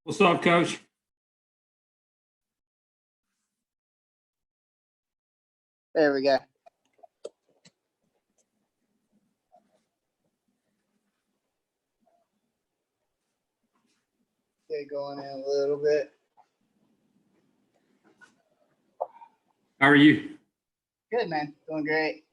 What's up, Coach? There we go. Get going in a little bit. How are you? Good, man. Doing great.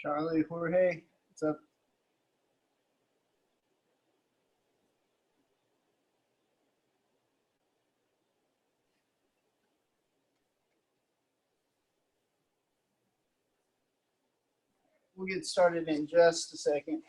Charlie, Jorge, what's up? We'll get started in just a second.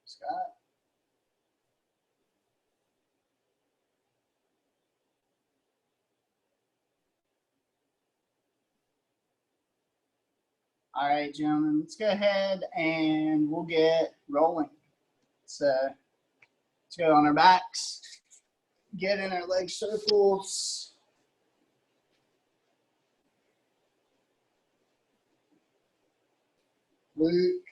Scott. All right, gentlemen, let's go ahead and we'll get rolling. So let's go on our backs, get in our leg circles. Luke.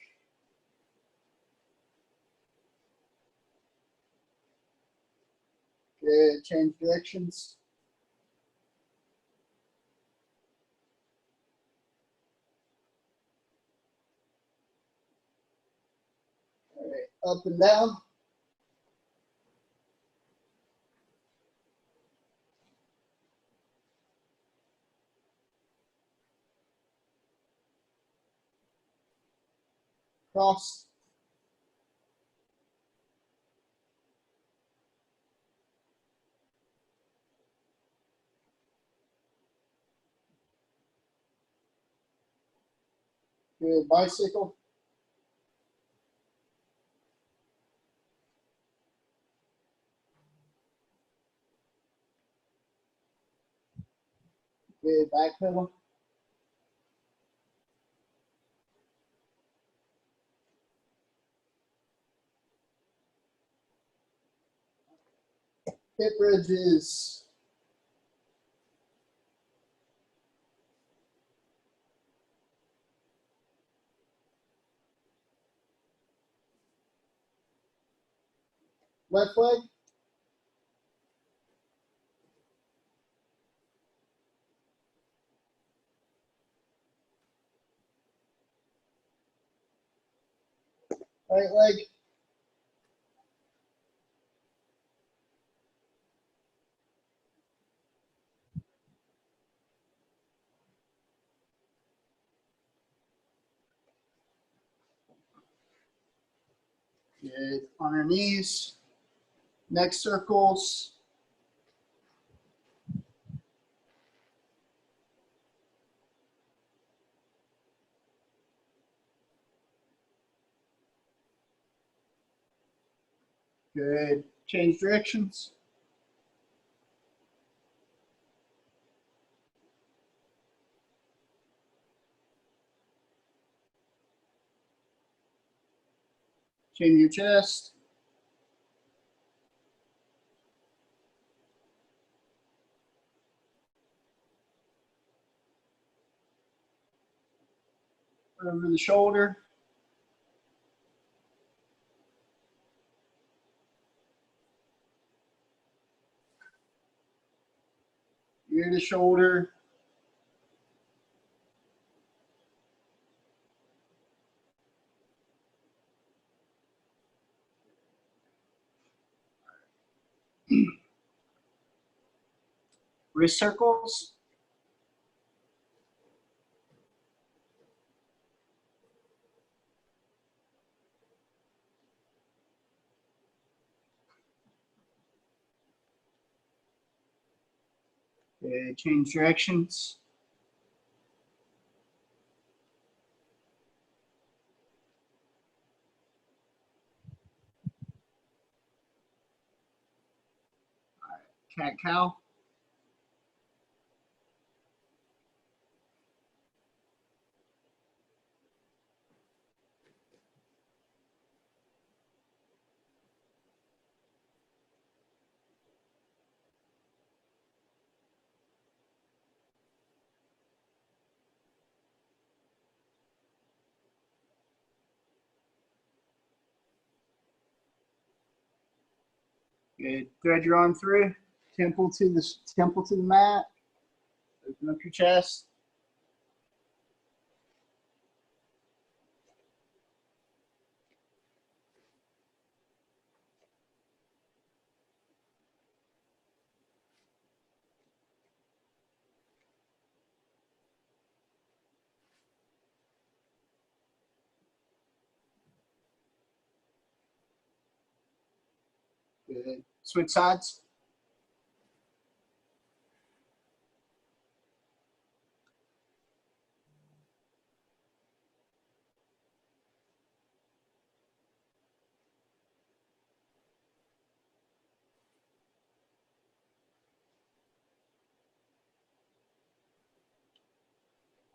Good, change directions. All right, up and down. Cross. Good, bicycle. Good, back pedal. Hip bridges. Left leg. Right leg. Good, on our knees. Neck circles. Good, change directions. Chin your chest. Over the shoulder. Ear to shoulder. Wrist circles. Good, change directions. Cat cow. Good. Thread your arm through. Temple to the mat. Open up your chest. Good. Switch sides.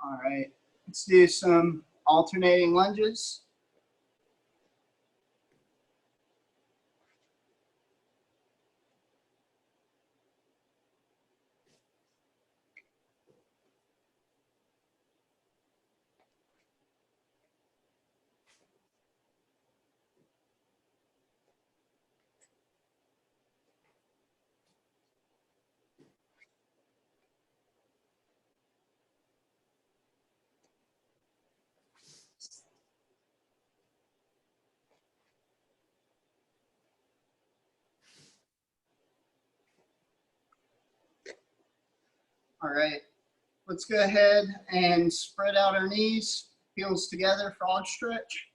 All right. Let's do some alternating lunges. All right, let's go ahead and spread out our knees, heels together, frog stretch.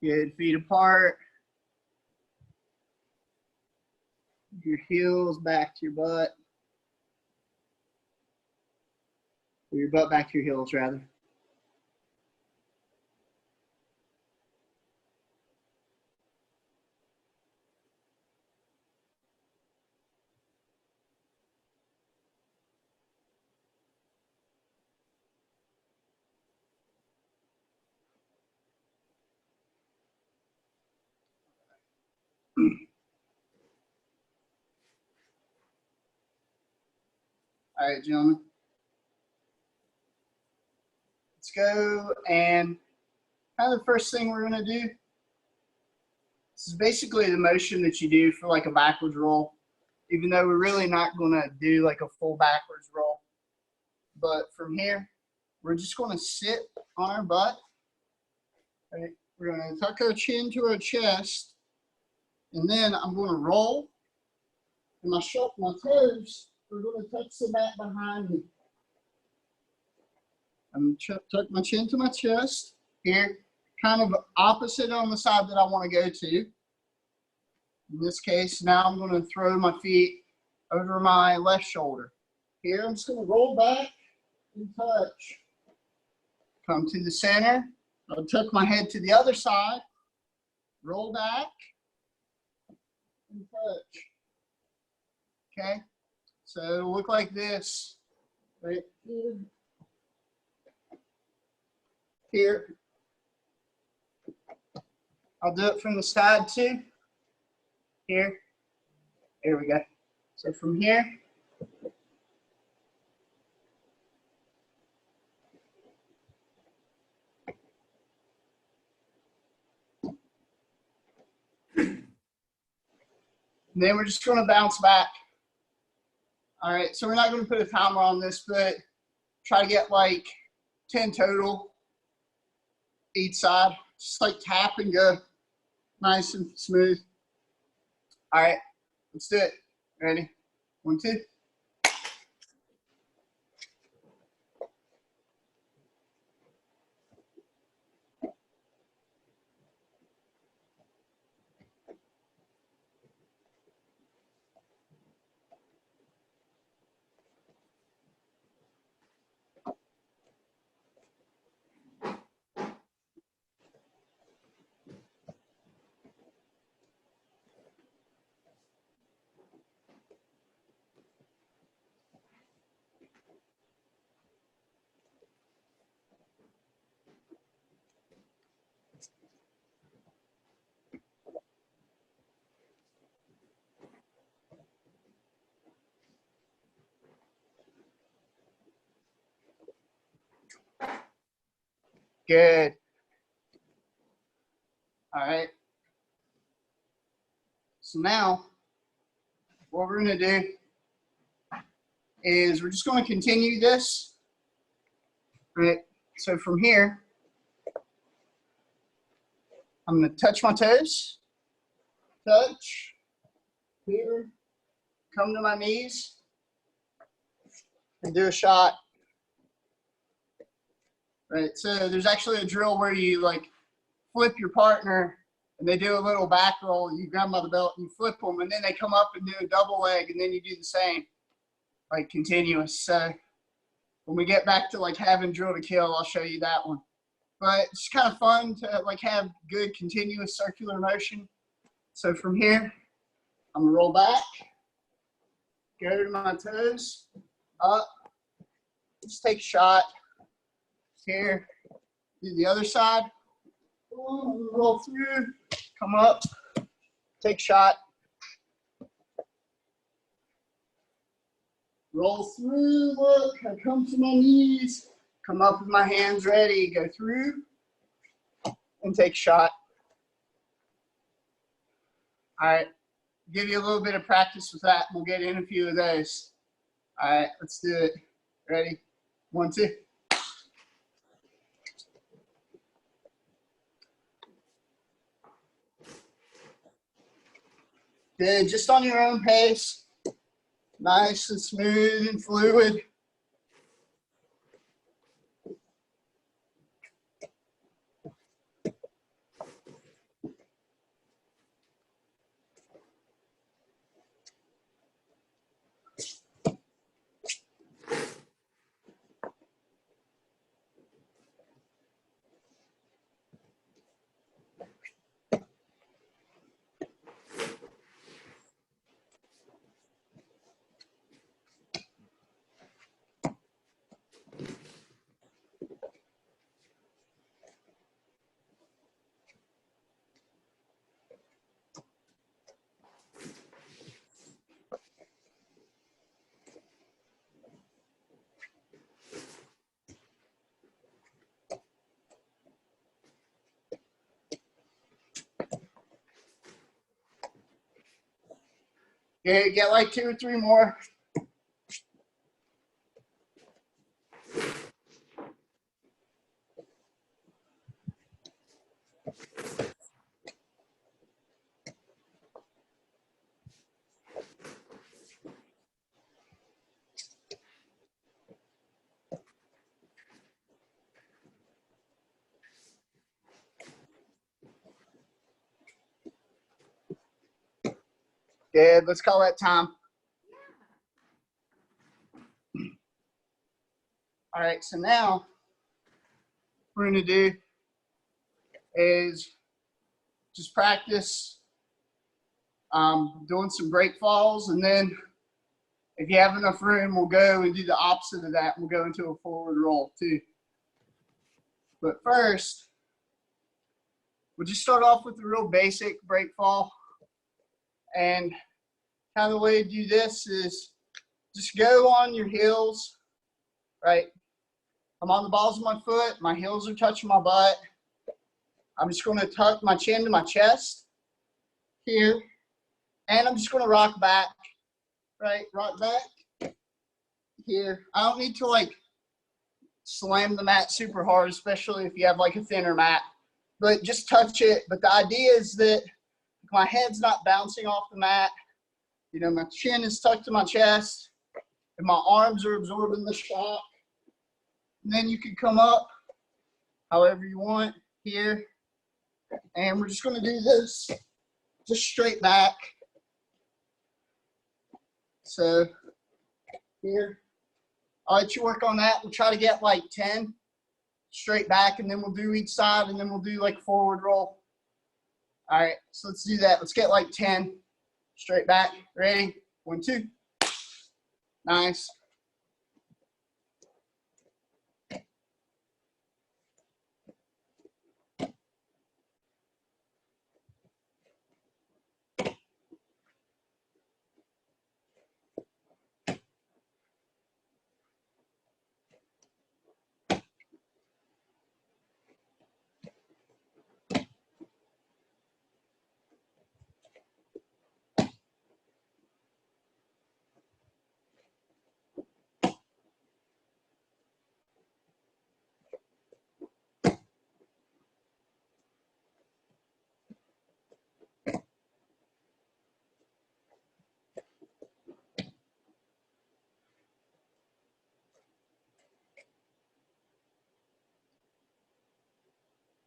Good, feet apart. Your heels back to your butt. Or your butt back to your heels, rather. All right, gentlemen. Let's go, and kind of the first thing we're going to do, this is basically the motion that you do for like a backwards roll, even though we're really not going to do like a full backwards roll. But from here, we're just going to sit on our butt. Right? We're going to tuck our chin to our chest, and then I'm going to roll, and my toes are going to touch the mat behind me. I'm going to tuck my chin to my chest here, kind of opposite on the side that I want to go to. In this case, now I'm going to throw my feet over my left shoulder. Here, I'm just going to roll back and touch. Come to the center. I'll tuck my head to the other side. Roll back and touch. Okay? So it'll look like this. Right here. Here. I'll do it from the side too. Here. There we go. So from here. And then we're just going to bounce back. All right, so we're not going to put a timer on this, but try to get like 10 total each side. Just like tap and go. Nice and smooth. All right, let's do it. Ready? 1, 2. Good. All right. So now what we're going to do is we're just going to continue this. Right. So from here, I'm going to touch my toes. Touch. Here. Come to my knees. And do a shot. Right. So there's actually a drill where you like flip your partner and they do a little back roll. You grab them by the belt, and you flip them, and then they come up and do a double leg, and then you do the same, like continuous. So when we get back to like having drill to kill, I'll show you that one. But it's kind of fun to like have good continuous circular motion. So from here, I'm gonna roll back, go to my toes, up, just take a shot here, do the other side, roll through, come up, take a shot, roll through, look, I come to my knees, come up with my hands ready, go through, and take a shot. All right, give you a little bit of practice with that. We'll get in a few of those. All right, let's do it. Ready? 1, 2. Good, just on your own pace. Nice and smooth and fluid. Okay, get like 2 or 3 more. Good, let's call that time. All right, so now what we're gonna do is just practice doing some break falls, and then if you have enough room, we'll go and do the opposite of that. We'll go into a forward roll too. But first, we'll just start off with the real basic break fall. And kind of the way to do this is just go on your heels, right? I'm on the balls of my foot, my heels are touching my butt. I'm just going to tuck my chin to my chest here, and I'm just going to rock back, right? Rock back here. I don't need to like slam the mat super hard, especially if you have like a thinner mat, but just touch it. But the idea is that my head's not bouncing off the mat. You know, my chin is tucked to my chest, and my arms are absorbing the shock. And then you can come up however you want here. And we're just going to do this just straight back. So here, I'll let you work on that. We'll try to get like 10 straight back, and then we'll do each side, and then we'll do like forward roll. All right, so let's do that. Let's get like 10 straight back. Ready? 1, 2. Nice.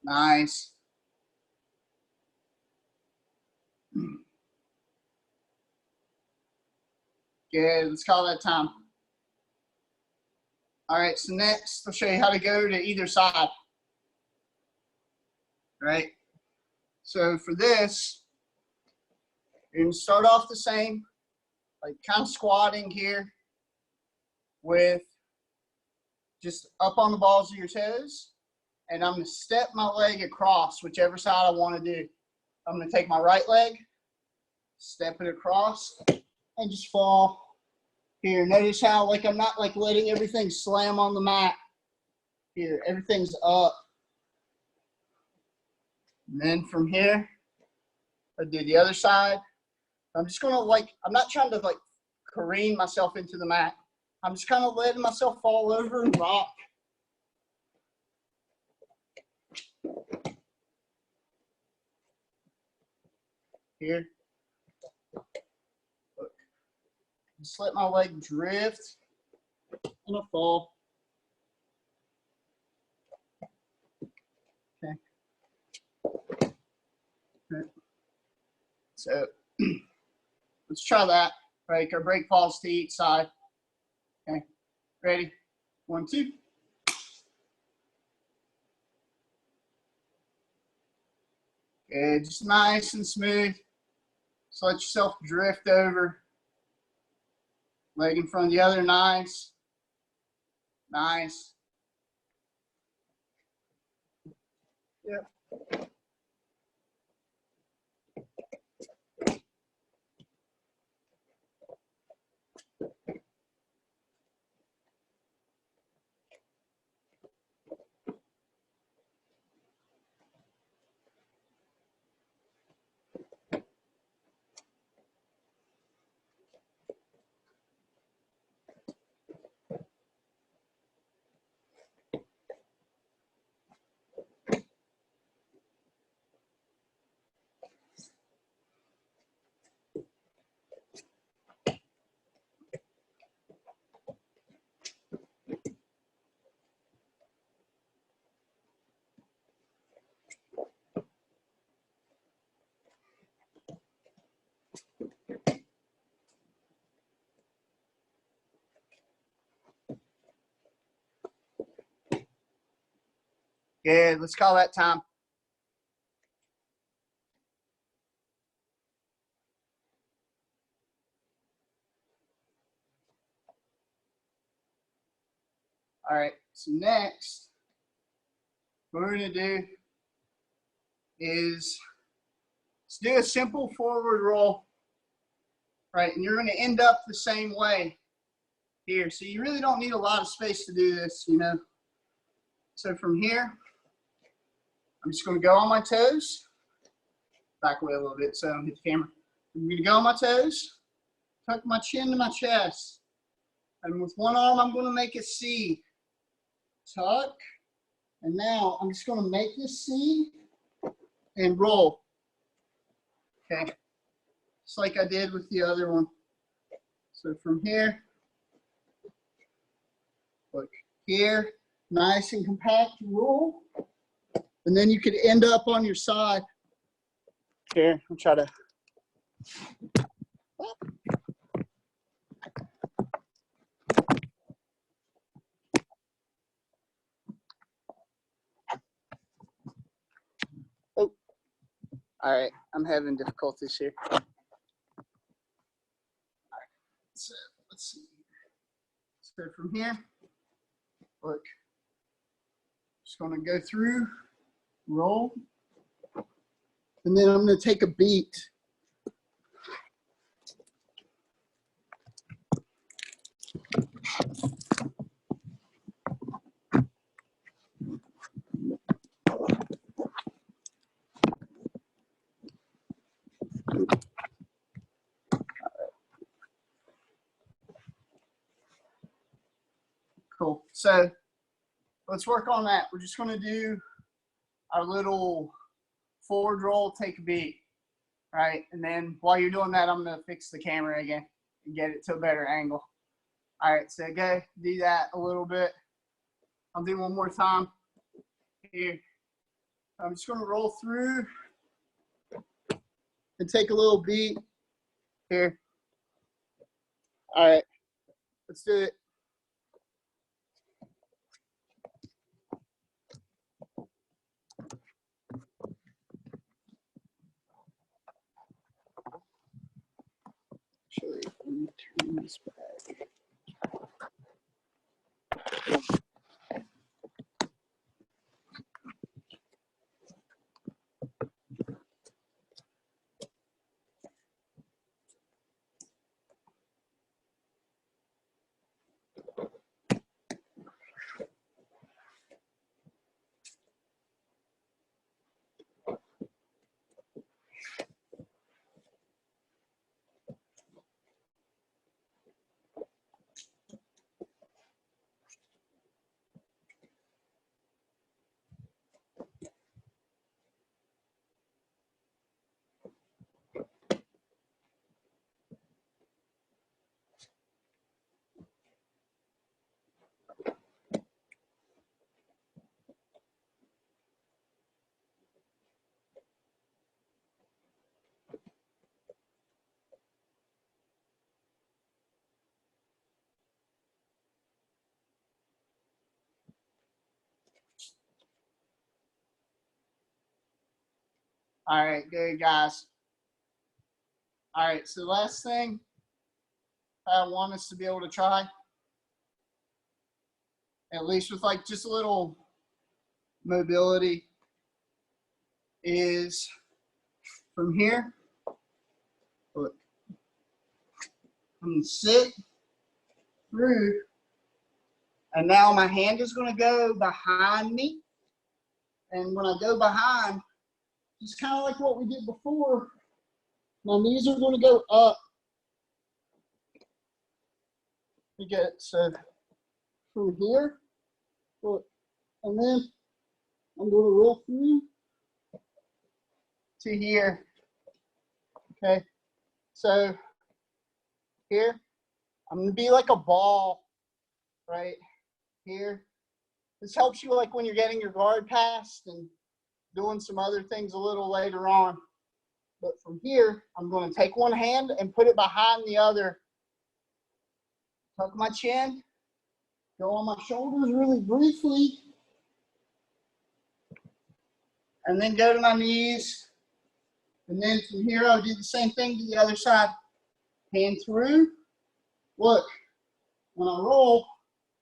Nice. Good, let's call that time. All right, so next I'll show you how to go to either side. All right, so for this, you're gonna start off the same, like kind of squatting here with just up on the balls of your toes. And I'm gonna step my leg across whichever side I wanna do. I'm gonna take my right leg, step it across, and just fall here. Notice how like I'm not like letting everything slam on the mat. Here, everything's up. And then from here, I do the other side. I'm just gonna like, I'm not trying to like careen myself into the mat. I'm just kind of letting myself fall over and rock. Here. Look. Just let my leg drift and I fall. Okay. So let's try that. Break or break falls to each side. Okay. Ready? 1, 2. Okay, just nice and smooth. Just let yourself drift over. Leg in front of the other, nice. Nice. Yep. Good, let's call that time. All right, so next, what we're gonna do is let's do a simple forward roll, right? And you're gonna end up the same way here. So you really don't need a lot of space to do this, you know. So from here, I'm just gonna go on my toes, back away a little bit so I don't hit the camera. I'm gonna go on my toes, tuck my chin to my chest, and with one arm, I'm gonna make a C. Tuck, and now I'm just gonna make this C and roll. Okay, just like I did with the other one. So from here, look here, nice and compact roll. And then you could end up on your side. Here, I'll try to. Oh, all right, I'm having difficulties here. All right, so let's see. So from here, look, just gonna go through, roll, and then I'm gonna take a beat. Cool. So let's work on that. We're just going to do our little forward roll, take a beat, right? And then while you're doing that, I'm going to fix the camera again and get it to a better angle. All right, so go do that a little bit. I'll do one more time here. I'm just going to roll through and take a little beat here. All right, let's do it. Actually, let me turn this back. All right, good guys. All right, so the last thing I want us to be able to try, at least with like just a little mobility, is from here. Look, I'm gonna sit through, and now my hand is gonna go behind me. And when I go behind, just kind of like what we did before, my knees are gonna go up. You get it? So from here, look, and then I'm gonna roll through to here. Okay, so here, I'm gonna be like a ball right here. This helps you like when you're getting your guard passed and doing some other things a little later on. But from here, I'm going to take one hand and put it behind the other. Tuck my chin, go on my shoulders really briefly, and then go to my knees. And then from here, I'll do the same thing to the other side. Hand through. Look, when I roll,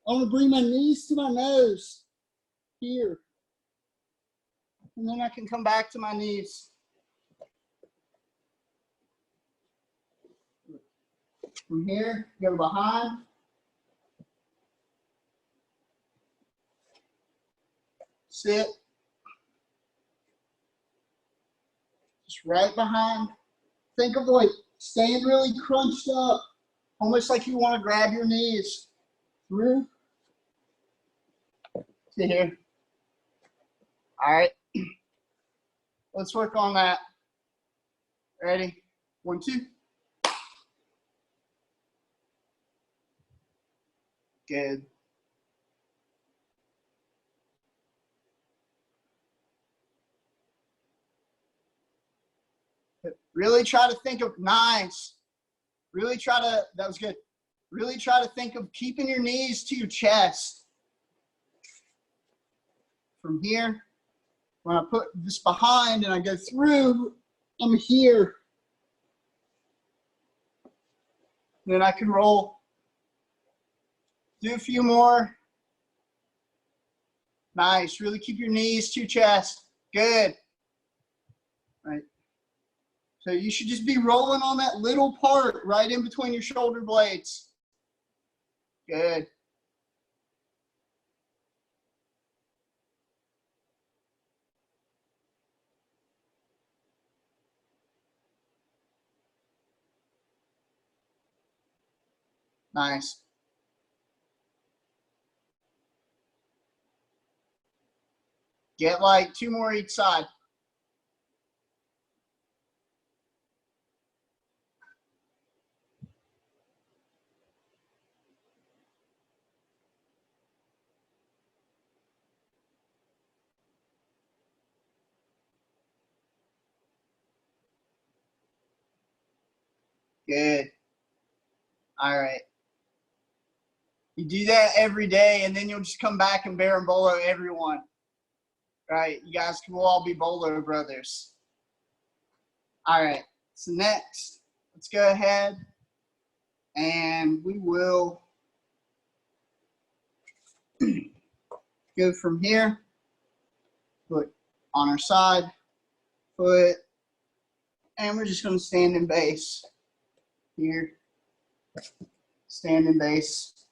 I'm going to bring my knees to my nose here. And then I can come back to my knees. From here, go behind. Sit. Just right behind. Think of like staying really crunched up, almost like you want to grab your knees through to here. All right. Let's work on that. Ready? 1, 2. Good. Really try to think of, nice. Really try to, that was good. Really try to think of keeping your knees to your chest. From here, when I put this behind and I go through, I'm here. Then I can roll. Do a few more. Nice. Really keep your knees to your chest. Good. Right. So you should just be rolling on that little part right in between your shoulder blades. Good. Nice. Get like 2 more each side. Good. All right. You do that every day, and then you'll just come back and bear and bolo everyone. Right? You guys will all be bolo brothers. All right. So next, let's go ahead and we will go from here. Foot on our side, foot, and we're just going to stand in base here. Stand in base.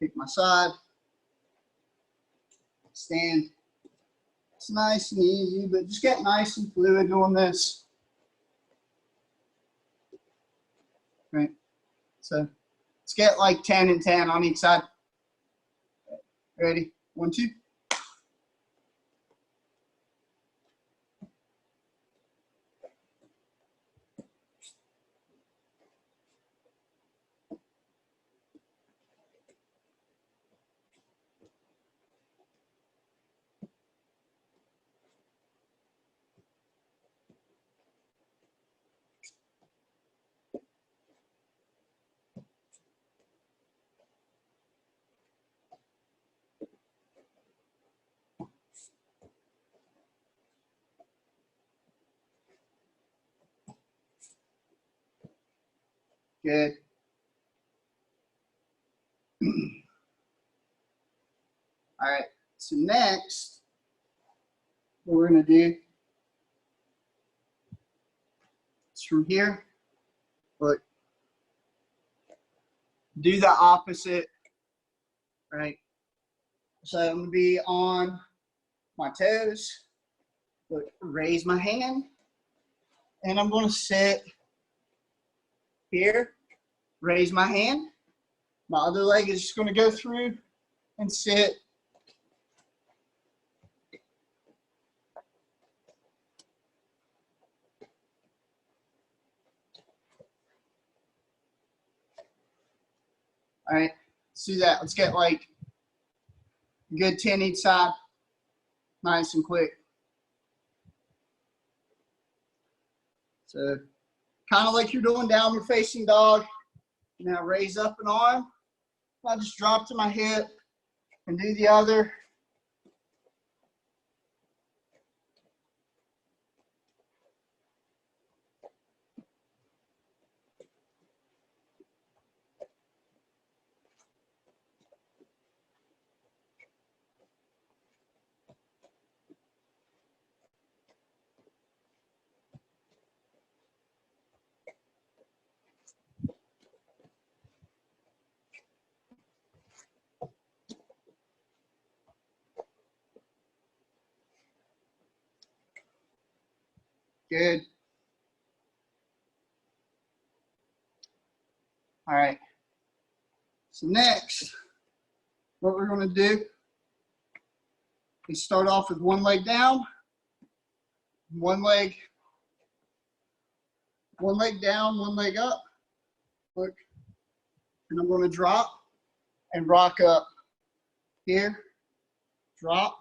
Pick my side. Stand. It's nice and easy, but just get nice and fluid doing this. Right. So let's get like 10 and 10 on each side. Ready? 1, 2. Good. All right. So next, what we're going to do is from here, look, do the opposite, right? So I'm going to be on my toes, look, raise my hand, and I'm going to sit here, raise my hand. My other leg is just going to go through and sit. All right, let's do that. Let's get like a good 10 each side, nice and quick. So kind of like you're doing downward facing dog. Now raise up an arm. I just drop to my hip and do the other. Good. All right. So next, what we're going to do is start off with one leg down, one leg down, one leg up. Look, and I'm going to drop and rock up here, drop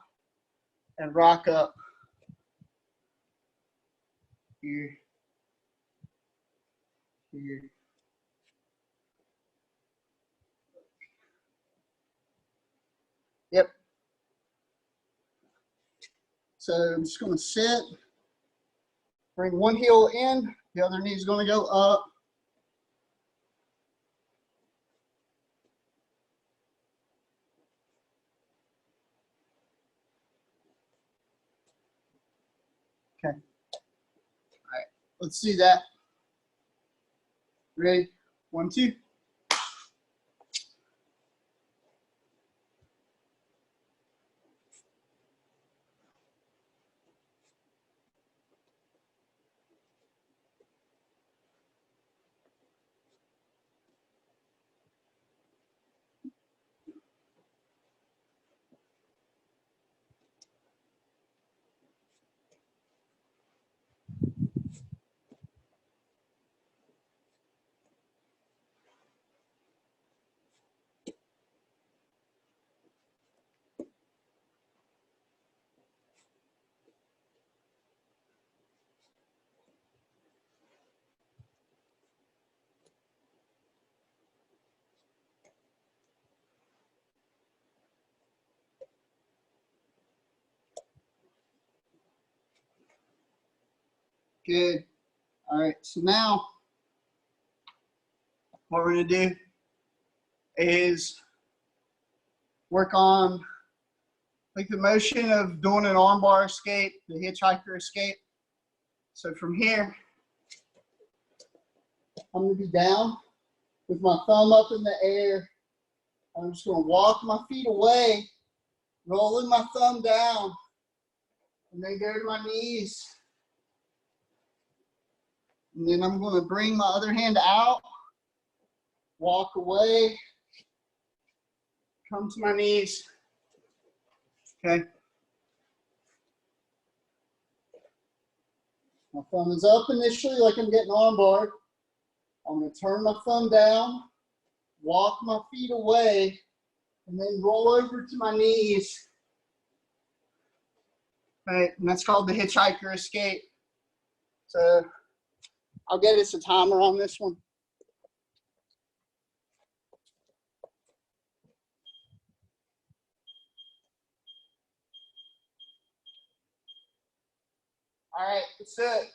and rock up here, here. Yep. So I'm just going to sit, bring one heel in, the other knee is going to go up. Okay. All right. Let's do that. Ready? 1, 2. Good. All right, so now what we're going to do is work on like the motion of doing an armbar escape, the hitchhiker escape. So from here, I'm going to be down with my thumb up in the air. I'm just going to walk my feet away, rolling my thumb down, and then go to my knees. And then I'm going to bring my other hand out, walk away, come to my knees. Okay. My thumb is up initially like I'm getting armbarred. I'm going to turn my thumb down, walk my feet away, and then roll over to my knees. Right, and that's called the hitchhiker escape. So I'll get us a timer on this one. All right, that's it.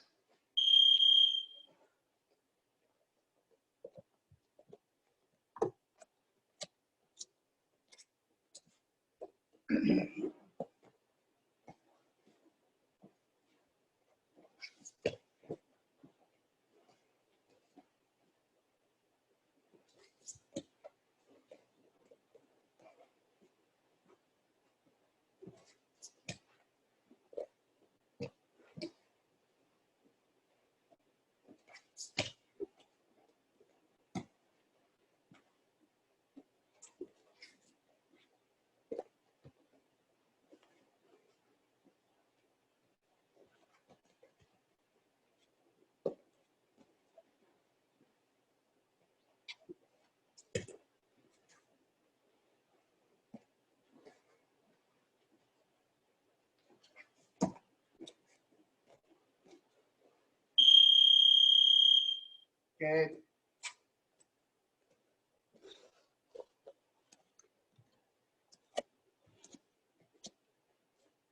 Good.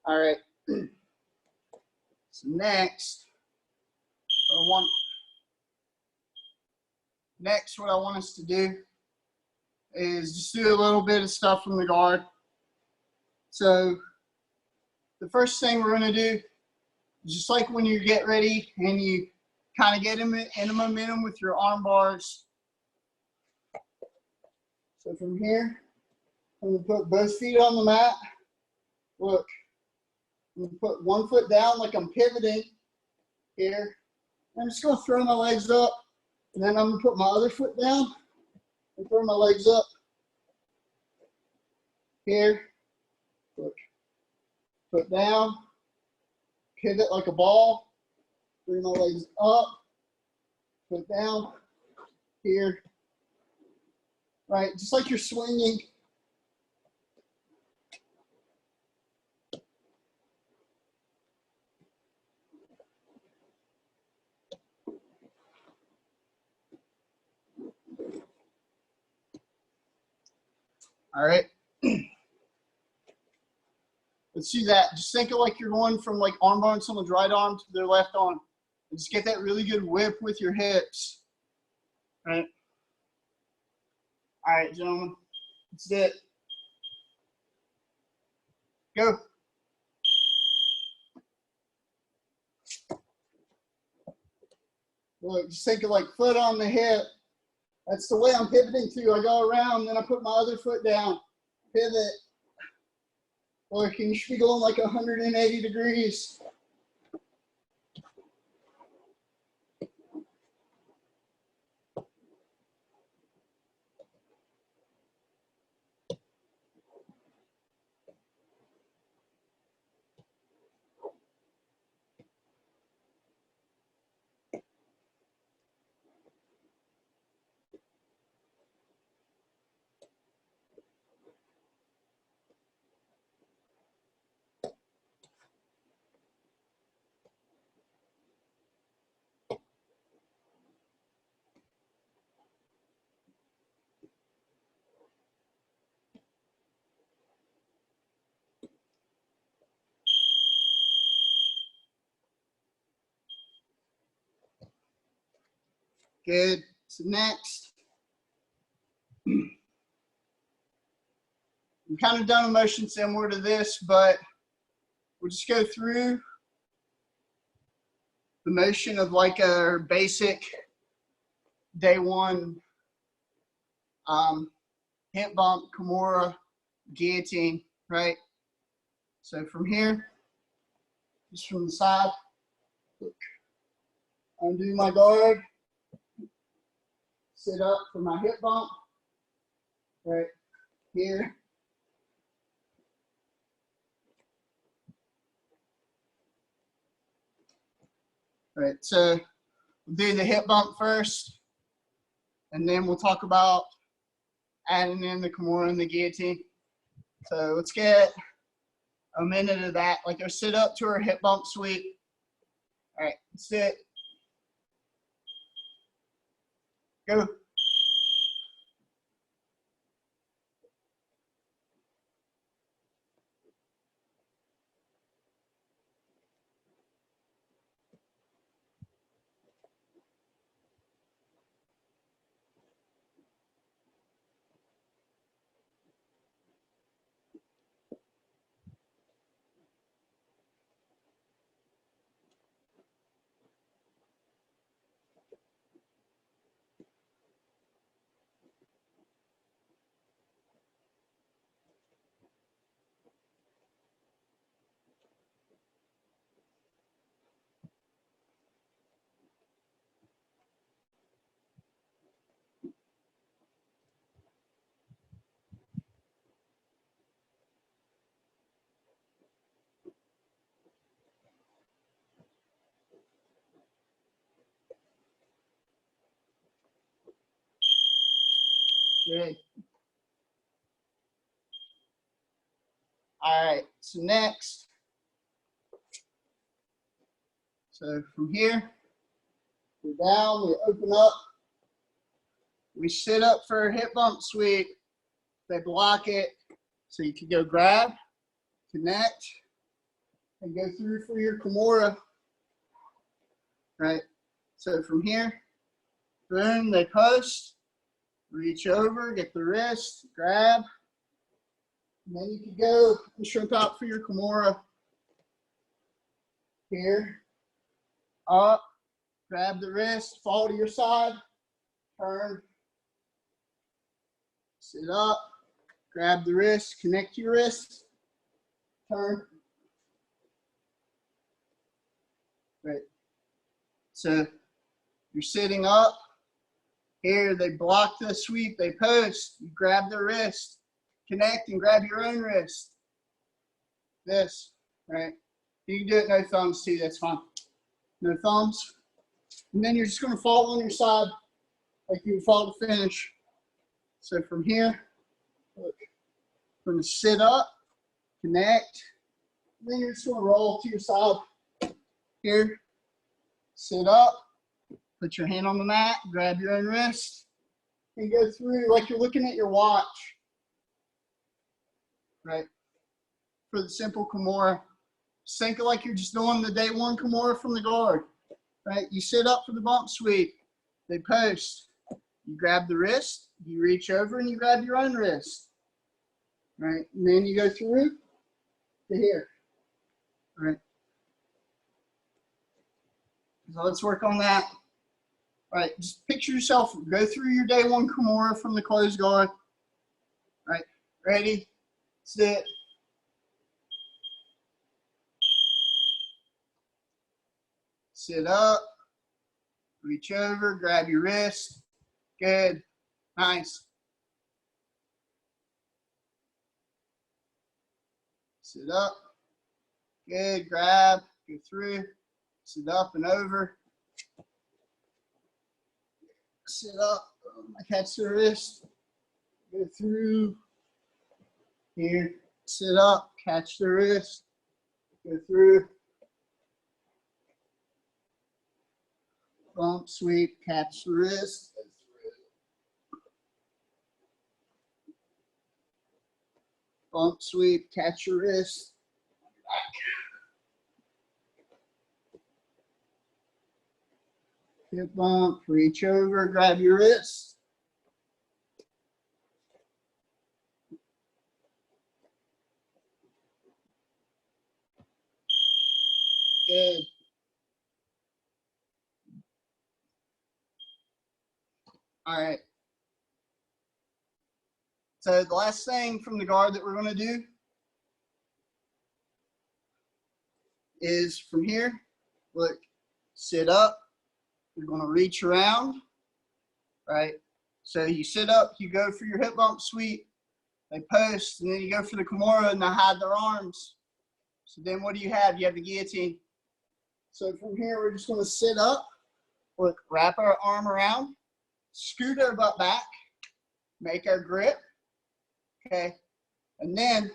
All right. So next, what I want us to do is just do a little bit of stuff from the guard. So the first thing we're going to do is just like when you get ready and you kind of get in a momentum with your arm bars. So from here, I'm going to put both feet on the mat. Look, I'm going to put one foot down like I'm pivoting here. I'm just going to throw my legs up, and then I'm going to put my other foot down and throw my legs up here. Look, foot down, pivot like a ball, bring my legs up, foot down, here. Right, just like you're swinging. All right. Let's do that. Just think of like you're going from like arm bar on someone's right arm to their left arm. And just get that really good whip with your hips. All right. All right, gentlemen. That's it. Go. Look, just think of like foot on the hip. That's the way I'm pivoting to. I go around, then I put my other foot down. Pivot. Look, and you should be going like 180 degrees. Good. So next, we've kind of done a motion similar to this, but we'll just go through the motion of like a basic day one hip bump, Kimura, guillotine, right? So from here, just from the side, look, undo my guard, sit up for my hip bump, right here. Right, so we'll do the hip bump first, and then we'll talk about adding in the Kimura and the guillotine. So let's get a minute of that. Like our sit up to our hip bump sweep. All right, sit. Go. Good. All right, so next, so from here, we're down, we open up, we sit up for a hip bump sweep, they block it, so you can go grab, connect, and go through for your Kimura, right? So from here, boom, they post, reach over, get the wrist, grab, and then you can go and shrimp out for your Kimura. Here, up, grab the wrist, fall to your side, turn, sit up, grab the wrist, connect your wrist, turn. Right. So you're sitting up. Here, they block the sweep, they post, you grab the wrist, connect and grab your own wrist. This, right? You can do it no thumbs too, that's fine. No thumbs. And then you're just gonna fall on your side like you would fall to finish. So from here, look, we're gonna sit up, connect, and then you're just gonna roll to your side. Here, sit up, put your hand on the mat, grab your own wrist, and go through like you're looking at your watch, right? For the simple Kimura. Think like you're just doing the day one Kimura from the guard, right? You sit up for the bump sweep, they post, you grab the wrist, you reach over and you grab your own wrist, right? And then you go through to here, right? So let's work on that. All right, just picture yourself, go through your day one Kimura from the closed guard. All right, ready, sit. Sit up, reach over, grab your wrist. Good, nice. Sit up, good, grab, go through, sit up and over. Sit up, catch the wrist, go through, here, sit up, catch the wrist, go through, bump, sweep, catch the wrist, bump, sweep, catch your wrist, Hip bump, reach over, grab your wrist. Good. All right. So the last thing from the guard that we're going to do is from here, look, sit up. You're going to reach around, right? So you sit up, you go for your hip bump sweep, they post, and then you go for the Kimura and they hide their arms. So then what do you have? You have the guillotine. So from here, we're just going to sit up, look, wrap our arm around, scoot our butt back, make our grip, okay? And then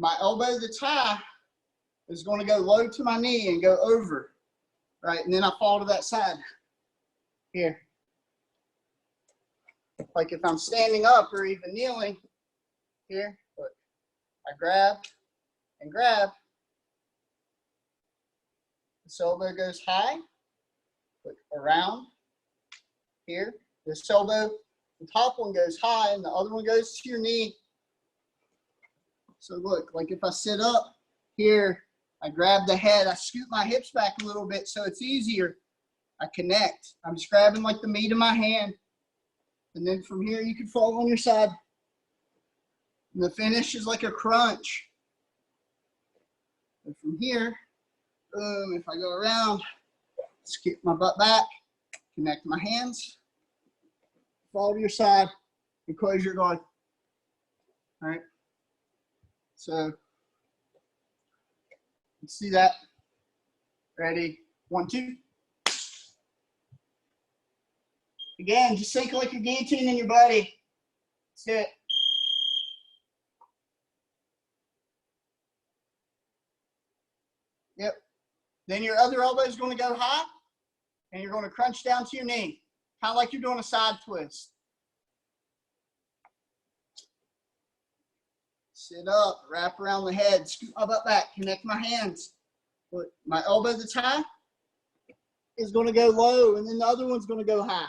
my elbow that's high is going to go low to my knee and go over, right? And then I fall to that side here. Like if I'm standing up or even kneeling here, look, I grab and grab. This elbow goes high, look, around here. This elbow, the top one goes high and the other one goes to your knee. So look, like if I sit up here, I grab the head, I scoot my hips back a little bit so it's easier. I connect. I'm just grabbing like the meat of my hand. And then from here, you can fall on your side. And the finish is like a crunch. And from here, boom, if I go around, skip my butt back, connect my hands, fall to your side, and close your guard. All right. So let's see that. Ready? 1, 2. Again, just think like you're guillotining your body. That's it. Yep. Then your other elbow is going to go high, and you're going to crunch down to your knee, kind of like you're doing a side twist. Sit up, wrap around the head, scoot my butt back, connect my hands. Look, my elbow that's high is going to go low, and then the other one's going to go high.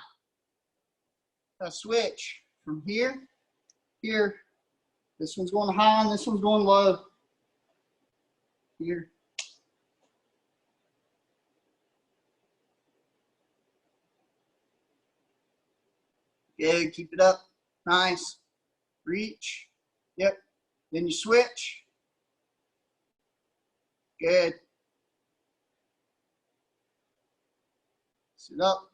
I switch from here, here. This one's going high, and this one's going low. Here. Good, keep it up. Nice. Reach. Yep. Then you switch. Good. Sit up.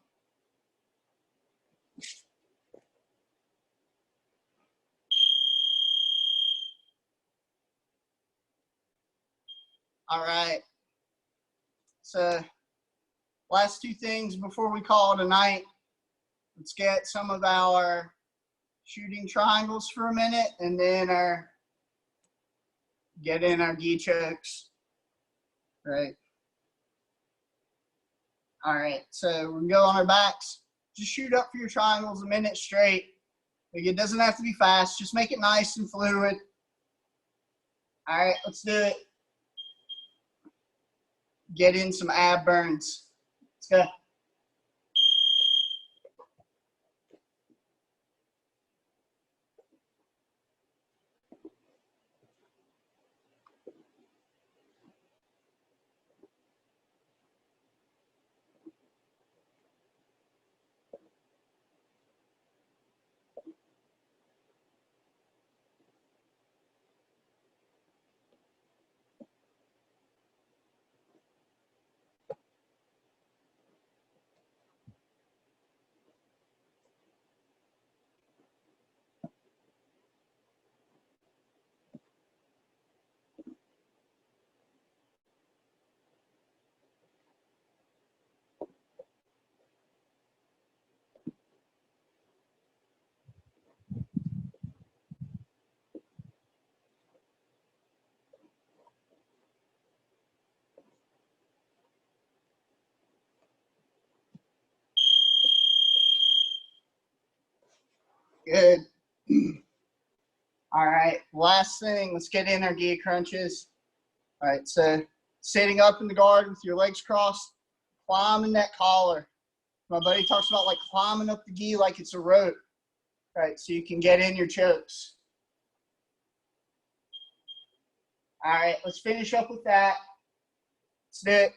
All right. So last 2 things before we call it a night. Let's get some of our shooting triangles for a minute, and then get in our gi chokes. Right. All right. So we're gonna go on our backs. Just shoot up for your triangles a minute straight. Like, it doesn't have to be fast. Just make it nice and fluid. All right. Let's do it. Get in some ab burns. Let's go. Good. All right, last thing, let's get in our gi crunches. All right, so sitting up in the guard with your legs crossed, climbing that collar. My buddy talks about like climbing up the gi like it's a rope, right? So you can get in your chokes. All right, let's finish up with that. Let's do it.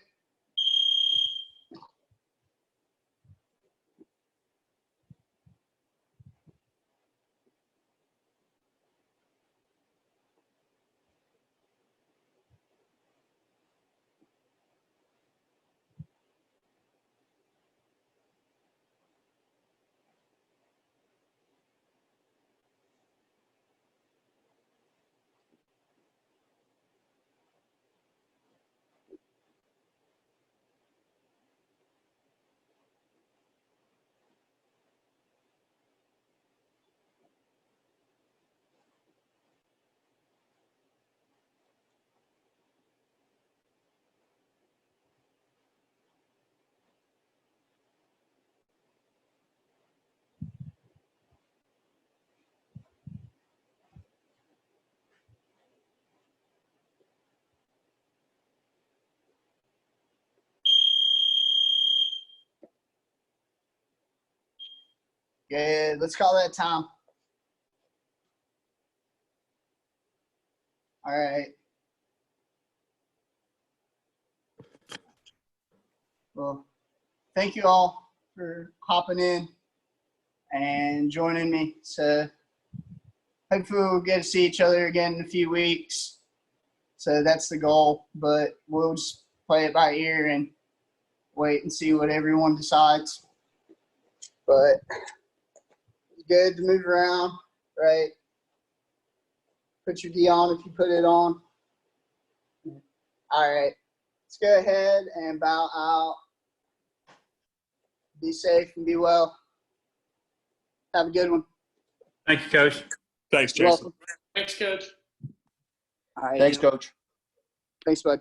Good. Let's call that time. All right. Well, thank you all for hopping in and joining me. So hopefully we'll get to see each other again in a few weeks. So that's the goal, but we'll just play it by ear and wait and see what everyone decides. But it's good to move around, right? Put your gi on if you put it on. All right, let's go ahead and bow out. Be safe and be well. Have a good one. Thank you, Coach. Thanks, You're Jason. welcome. Thanks, Coach. All right. Thanks, Coach. Thanks, bud.